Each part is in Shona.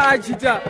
achita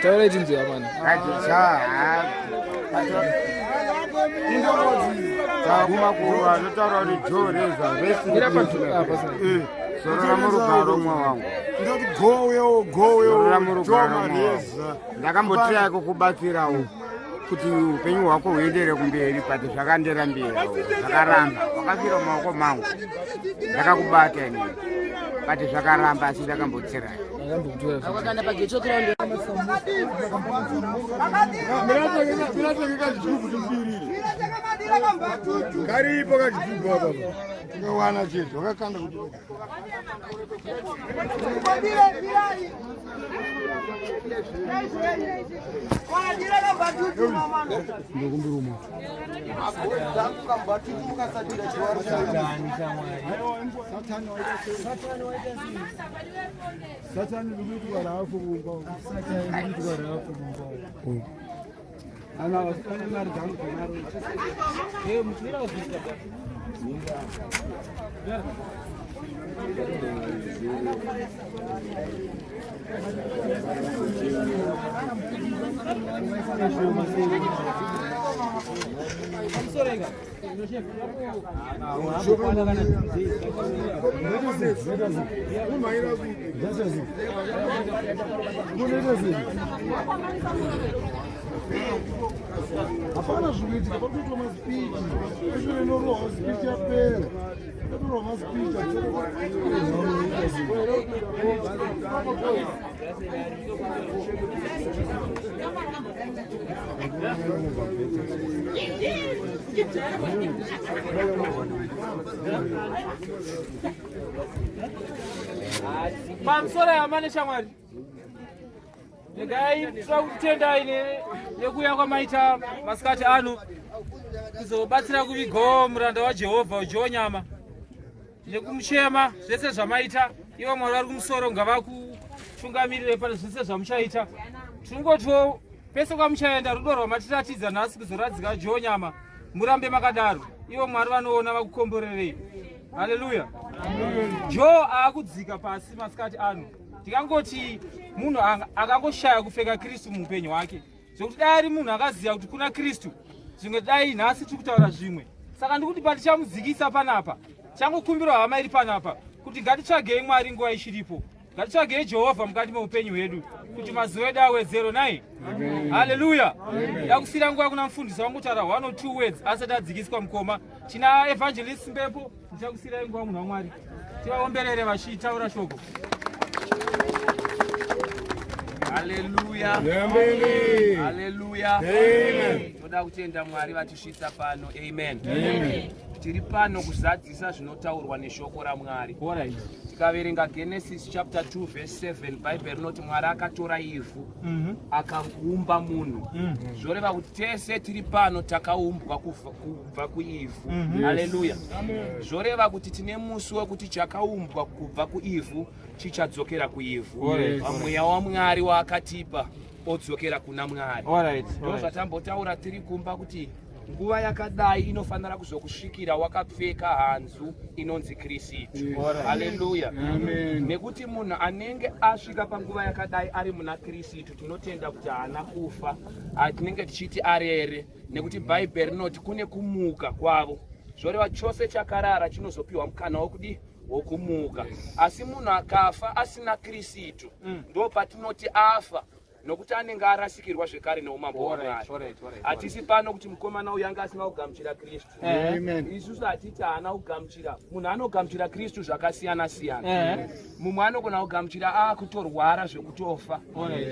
taura itinzi amana taguma kuva totaura kuti Joe Reza sorora murugaro mwa wangu sorora murugaro ndakambotirai kukubatsirawo kuti upenyu hwako huendere kumberi pati zvakanderambirawo zvakaramba wakafira mumaoko mangu ndakakubata ini pati zvakaramba asi ndakambotirai wakanda pageto ground karipo kachibhubhu baba tikawana chetu wakakanda kuti ndokumbiruma satani likuitwa rafu kumba ana wasifanya mari zangu kanaro mukira usika hapana zvikuitika pakuitwa maspichi eshure norohwa spichi yapera atorwa maspichi pamusoro yamane shamwari negai tokutendai nekuuya kwamaita masikati ano kuzobatsira kuvigawo muranda waJehovha uJonyama nekumuchema zvese zvamaita ivo Mwari vari kumusoro ngavakutungamirire pane zvese zvamuchaita. Tinongotiwo pese kwamuchaenda rudo rwamatiratidza nhasi kuzoradzika Jonyama murambe makadaro, ivo Mwari vanoona vakukomborerei. Haleluya. Jo akudzika pasi masikati ano. Tikangoti munhu akangoshaya kupfeka Kristu muupenyu hwake, zvokuti dai ari munhu akaziva kuti kuna Kristu, zvimwe dai nhasi tiri kutaura zvimwe. Saka ndikuti patichamudzikisa panapa, changokumbirwa hama iri panapa kuti ngatitsvagei Mwari nguva ichiripo, ngatitsvagei Jehovha mukati meupenyu hwedu kuti mazuva edu awedzero naye. Haleluya. Ndakusiyira nguva kuna mufundisi wangu kutaura 1 or 2 words asati adzikiswa mukoma. Tina evangelist Mbepo, ndichakusiyira nguva munhu waMwari. Tivaomberere vachitaura shoko. Haleluya. Amen. Haleluya. Amen. Toda kutenda Mwari vatisvitsa pano. Amen. Amen. Tiri pano kuzadzisa zvinotaurwa neshoko raMwari. Alright. Tikaverenga Genesis chapter 2 verse 7, Bible rinoti Mwari akatora ivhu akaumba munhu. Zvoreva kuti tese tiri pano takaumbwa kubva kuivhu. Haleluya. Zvoreva kuti tine musi wekuti chakaumbwa kubva kuivhu chichadzokera kuivhu. Mweya waMwari waakatipa odzokera kuna Mwari. Ndo zvatambotaura tiri kumba kuti nguva yakadai inofanira kuzokusvikira wakapfeka hanzu inonzi Kristu. Haleluya. Nekuti munhu anenge asvika panguva yakadai ari muna Kristu tinotenda kuti haana kufa, tinenge tichiti arere, nekuti Bhaibheri rinoti kune kumuka kwavo. Zvoreva chose chakarara chinozopiwa mukana wokumuka. Asi munhu akafa asina Kristu ndo patinoti afa, nokuti anenge arasikirwa zvekare neumambo hwaMwari. Hatisi pano kuti mukomana uyu anga asina kugamuchira Kristu. Isusu hatiti haana kugamuchira. Munhu anogamuchira Kristu zvakasiyana siyana. Mumwe anogona kugamuchira akutorwara zvekutofa,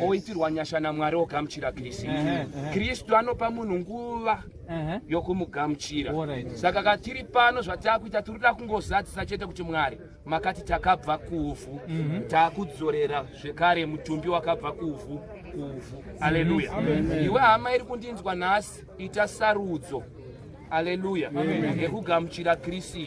oitirwa nyasha naMwari ogamuchira Kristu. Kristu anopa munhu nguva yokumugamuchira. Saka katiri pano zvatakuita turida kungozadzisa chete kuti Mwari makati takabva kuvhu, takudzorera zvekare mutumbi wakabva kuvhu. Haleluya. Iwe hama iri kundinzwa nhasi, ita sarudzo. Haleluya. Ngekugamuchira Kristu.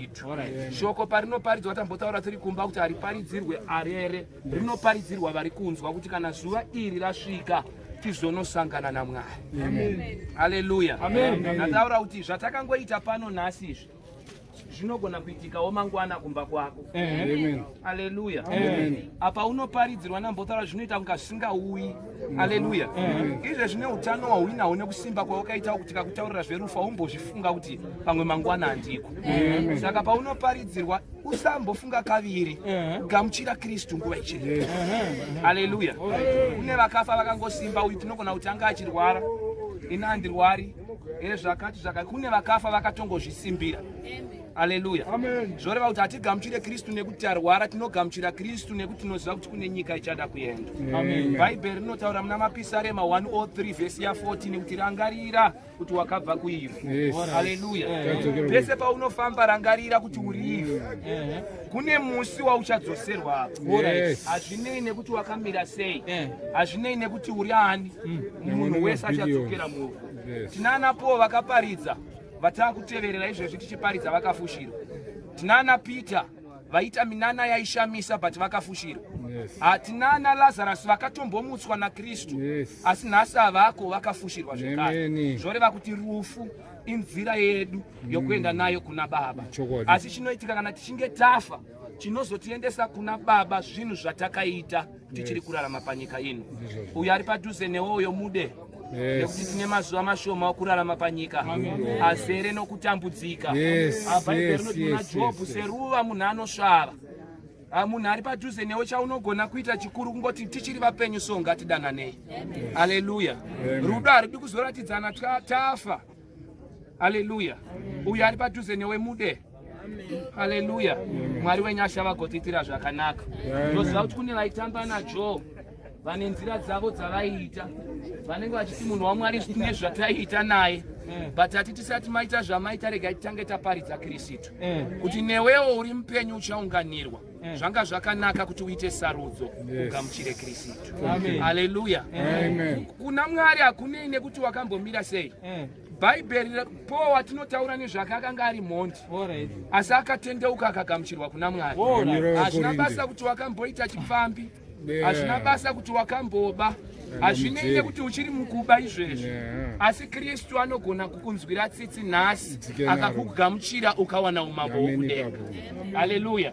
Shoko parinoparidzwa tambotaura tiri kumba kuti hariparidzirwe arere, rinoparidzirwa vari kunzwa kuti kana zuva iri rasvika tizonosangana naMwari. Haleluya. Ndataura kuti zvatakangoita pano nhasi izvi zvinogona kuitikawo mangwana kumba kwako. Haleluya. Apa unoparidzirwa nambotaura zvinoita kunga zvisingauyi. Haleluya. Izvi zvine utano hwauinaho nekusimba kwawakaita kuti kakutaurira zverufa umbozvifunga kuti pamwe mangwana handiko. Saka paunoparidzirwa usambofunga kaviri, gamuchira Kristu nguva ichiripo. Haleluya. Kune vakafa vakangosimba, uyu tinogona kuti anga achirwara, ina handirwari, zvakati zvakati. Kune vakafa vakatongozvisimbira. Haleluya. Zvoreva kuti hatigamuchire Kristu nekuti arwara, tinogamuchira Kristu nekuti tinoziva kuti kune nyika ichada kuenda. Bhaibheri rinotaura muna Mapisarema 103 vhesi ya14 kuti rangarira kuti wakabva kuivhu. Haleluya. Pese paunofamba rangarira kuti uri ivhu. Kune musi wauchadzoserwa. Hazvinei nekuti wakamira sei, hazvinei nekuti uri ani, munhu wese achadzokera muvhu. Tinana Paul vakaparidza vatakuteverera izvezvi tichiparidza vakafushirwa. Tinana Peter vaita minana yaishamisa but vakafushirwa. Tinana Lazarus vakatombomutswa naKristu asi nhasi avako vakafushirwa zvekare. Zvoreva kuti rufu inzira yedu yokuenda nayo kuna Baba. Asi chinoitika kana tichinge tafa, chinozotiendesa kuna Baba zvinhu zvatakaita tichiri kurarama panyika ino. Uyu ari padhuze newoyo mude, nekuti tine mazuva mashoma okurarama panyika azere nokutambudzika. Bhaibheri rinoti muna Jobhu seruva munhu anosvava. Munhu ari padhuze newe chaunogona kuita chikuru kungoti tichiri vapenyu so ngatidananei. Haleluya. Rudo harudi kuzoratidzana tafa. Haleluya. Uyu ari padhuze newe mude. Haleluya. Mwari wenyasha vagotiitira zvakanaka. Ndoziva kuti kune vaitamba naJob vane nzira dzavo dzavaiita, vanenge vachiti munhu waMwari tine zvataiita naye, but hati tisati maita zvamaita regai titange taparidza Kristu kuti newewo uri mupenyu uchaunganirwa. Zvanga zvakanaka kuti uite sarudzo ugamuchire Kristu. Haleluya. Kuna Mwari hakunei nekuti wakambomira sei. Bhaibheri Paul watinotaura nezvake akanga ari mhondi, asi akatendeuka akagamuchirwa kuna Mwari. Hazvina basa kuti wakamboita chipfambi, hazvina basa kuti wakamboba, hazvinei nekuti uchiri mukuba izvezvi, asi Kristu anogona kukunzwira tsitsi nhasi akakugamuchira ukawana umambo hwokudenga. Haleluya.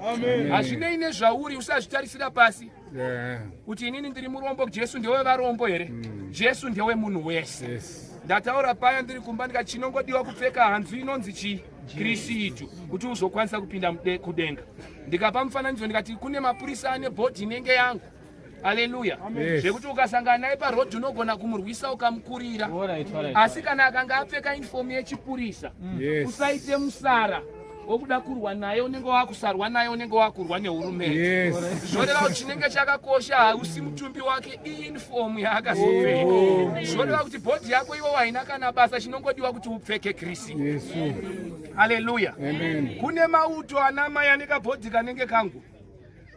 Hazvinei nezvauri, usazvitarisira pasi kuti inini ndiri murombo, Jesu ndewe varombo here? Jesu ndewe munhu wese. Ndataura paya ndiri kumba ndikati chinongodiwa kupfeka hanzu inonzi chi Kristu kuti uzokwanisa kupinda kudenga. Ndikapa mufananidzo ndikati kune mapurisa ane bhodhi inenge yangu. Haleluya. Zvekuti ukasangana naye parodhi unogona kumurwisa ukamukurira. Asi kana akanga apfeka uniform yechipurisa, usaite musara wokuda kurwa naye unenge wakusarwa naye unenge wakurwa nehurumende. Zvoreva kuti chinenge chakakosha hausi mutumbi wake inifomu yaakazopfeka. Zvoreva kuti bhodhi yako iwo haina kana basa, chinongodiwa kuti upfeke Kristu. Haleluya. Kune mauto ana mai ane kabhodhi kanenge kangu,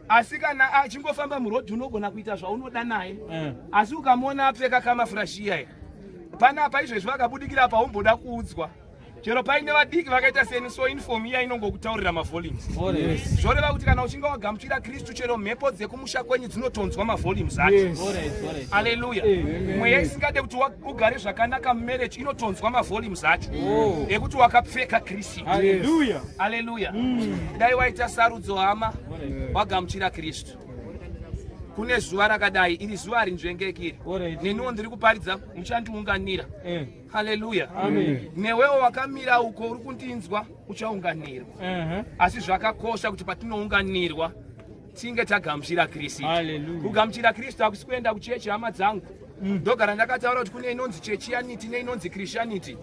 asi kana achingofamba murodhi unogona kuita zvaunoda naye, asi ukamona apfeka kamafurashi iya, panapa izvezvi vakabudikira paumboda kuudzwa. Chero paine vadiki vakaita seni, so uniform iya inongokutaurira mavolumes. Zvoreva kuti kana uchinge wagamuchira Kristu, chero mhepo dzekumusha kwenyu dzinotonzwa mavolumes acho. Haleluya. Mweya isingade kuti ugare zvakanaka mumarriage inotonzwa mavolumes acho ekuti wakapfeka Kristu. Haleluya. Dai waita sarudzo hama wagamuchira Kristu, kune zuva rakadai, iri zuva harinzvengekiri. Neniwo ndiri kuparidza muchandiunganira. Haleluya. Newewo wakamira uko uri kundinzwa uchaunganirwa. Asi zvakakosha kuti patinounganirwa tinge tagamuchira Kristu. Kugamuchira Kristu hakusi kuenda kuchechi hama dzangu. Ndogara ndakataura kuti kune inonzi Chechianity neinonzi Christianity.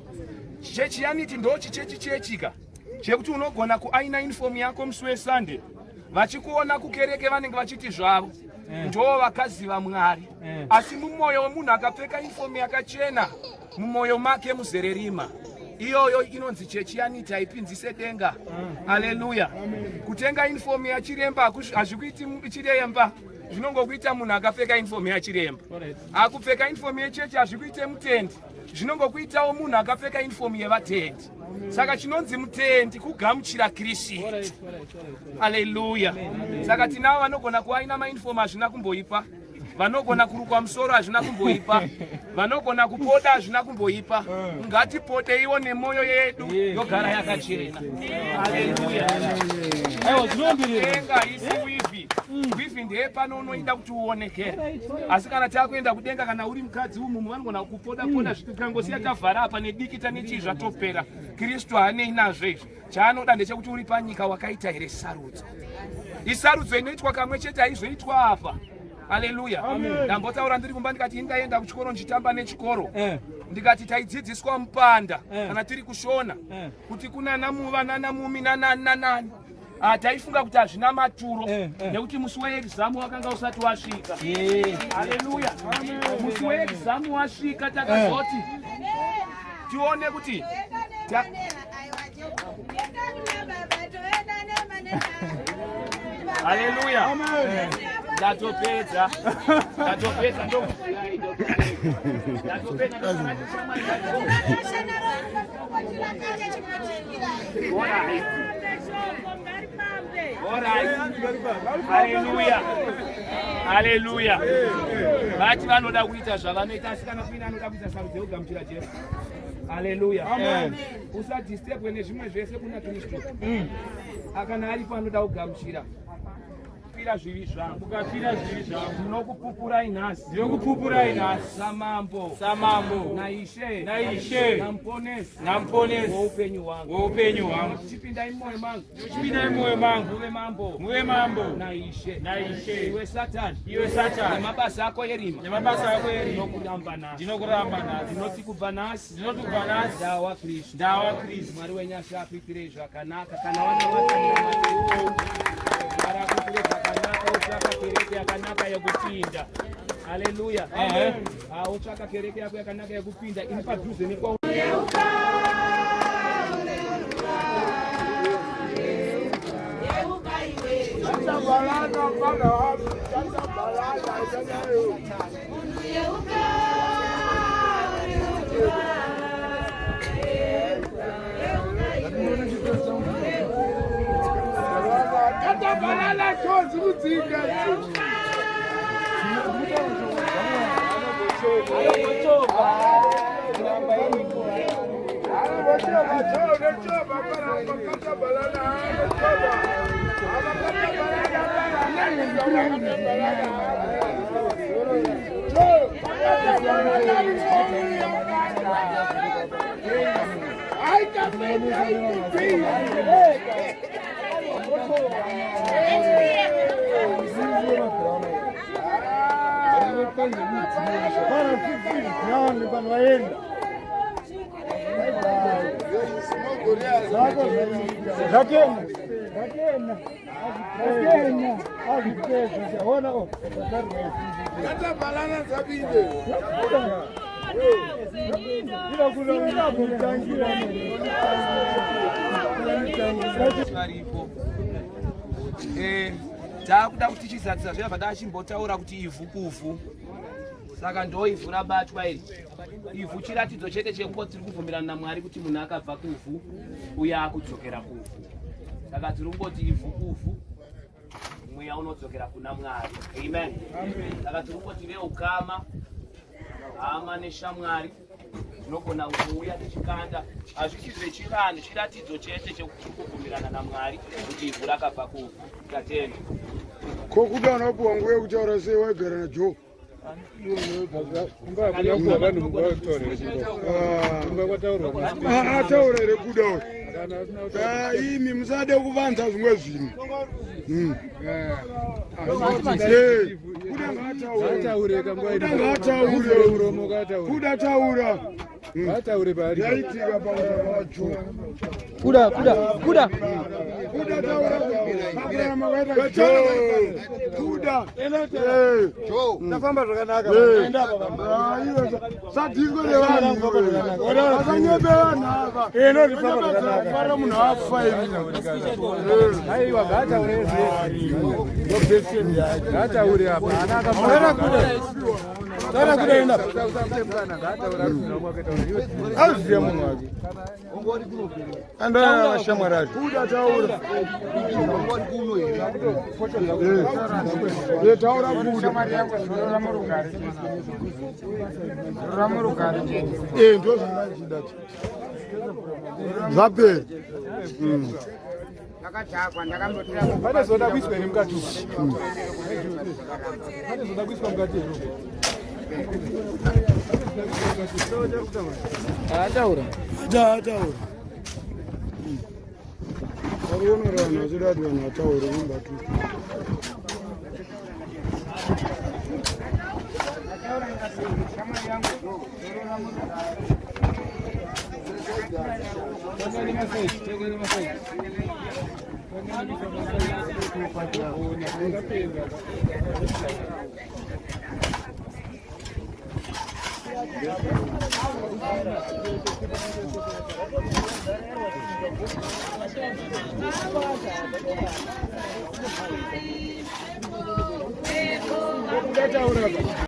Chechianity ndo chichechika chekuti unogona kuaina uniform yako musi weSunday, vachikuona kukereke vanenge vachiti zvavo ndo vakaziva Mwari. Asi mumwoyo wemunhu akapfeka uniform yakachena, mumwoyo make muzere rima. Iyoyo inonzi Chechianity, haipinzise denga. Haleluya. Kutenga uniform yachiremba hazvikuiti chiremba, zvinongokuita munhu akapfeka uniform yachiremba. Akupfeka uniform yechechi hazvikuite mutendi, zvinongokuitawo munhu akapfeka uniform yevatendi. Saka chinonzi mutendi kugamuchira Kristu. Haleluya. Saka tinavo vanogona kuaina mauniform hazvina kumboipa, vanogona kurukwa musoro hazvina kumboipa, vanogona kupoda hazvina kumboipa. Ngatipodeiwo nemwoyo yedu yogara yakachena. Haleluya. Denga isi wivi. Wivi ndiye pano unoita kuti uonekere. Asi kana takuenda kudenga, kana uri mukadzi umu vanogona kupoda zvikangosiya tavhara apa nedikita nechizva topera. Kristu haanei nazvo izvi. Chaanoda ndechekuti uri panyika wakaita here sarudzo. Isarudzo inoitwa kamwe chete haizoitwa apa. Haleluya. Ndambotaura ndiri kumba ndikati indaenda kuchikoro ndichitamba nechikoro. Ndikati taidzidziswa mupanda kana tiri kushona kuti kuna namuva nanamumi nanani. Taifunga kuti hazvina maturo nekuti musi weexam wakanga usati wasvika. Haleluya. Musi weexam wasvika takazoti tione kuti haleluya. Ndatopedza. Haleluya. Vati vanoda kuita zvavanoita, asi kana kuina anoda kuita sarudzo yokugamuchira Jesu. Haleluya. Usadistebwe nezvimwe zvese kuna Kristu. Akana aripo anoda kugamuchira. Ukapfira zvivi zvangu, ndinokupupurai nhasi samambo naishe namuponesi woupenyu hwangu. Chipindai mumwoyo mangu muve mambo naishe. Iwe Satani nemabasa ako erima ndinokuramba nazi. Ndinoti kubva nhasi ndawa Kristu. Mwari wenyasha akuitirei zvakanaka. Kana wana utsvaka kereke yakanaka yekupinda. Haleluya. Utsvaka kereke yako yakanaka yekupinda iri padhuze nekwa. Para takuda kuti chizadzisa zvinabva ndachimbotaura kuti ivhu kuvhu, saka ndo ivhu rabatwa iri. Ivhu chiratidzo chete chekuko tiri kubvumirana naMwari kuti munhu akabva kuvhu uye akudzokera kuvhu. Saka tiri kungoti ivhu kuvhu, mweya unodzokera kuna Mwari. Amen. Saka tiri kungoti veukama, hama neshamwari tinogona kuuya tichikanda. Hazvisi zvechivanu, chiratidzo chete chekuti kubvumirana naMwari kuti ivhu rakabva kuvhu. Tatenda. Kokuda unopuwa nguva yekutaura sei waigara naJoe? Ataura here kuda uyu. Imi musade kuvanza zvimwe zvinhu. Kuda taura. Yaitika pamusoro waJoe. Kuda. Kuda taura. Kuda. Ndafamba zvakanaka. Sadingo levanhu. Vakanyebera nhava. Fara munhu afa ivi. Aiwa gataure gataure apa. Tara kudaenda. Auziye munhu wake. Anda shamwari. Kuda taura. Taura kuda. Ramurukari. Ndo zvandachida. Zvapera. Ndakachakwa ndakambotira. Pane zoda kuiswa iri mukati. Pane zoda kuiswa mukati. Ataura. Ataura. Varionera vanhu vachidati vanhu vataure kumbatu.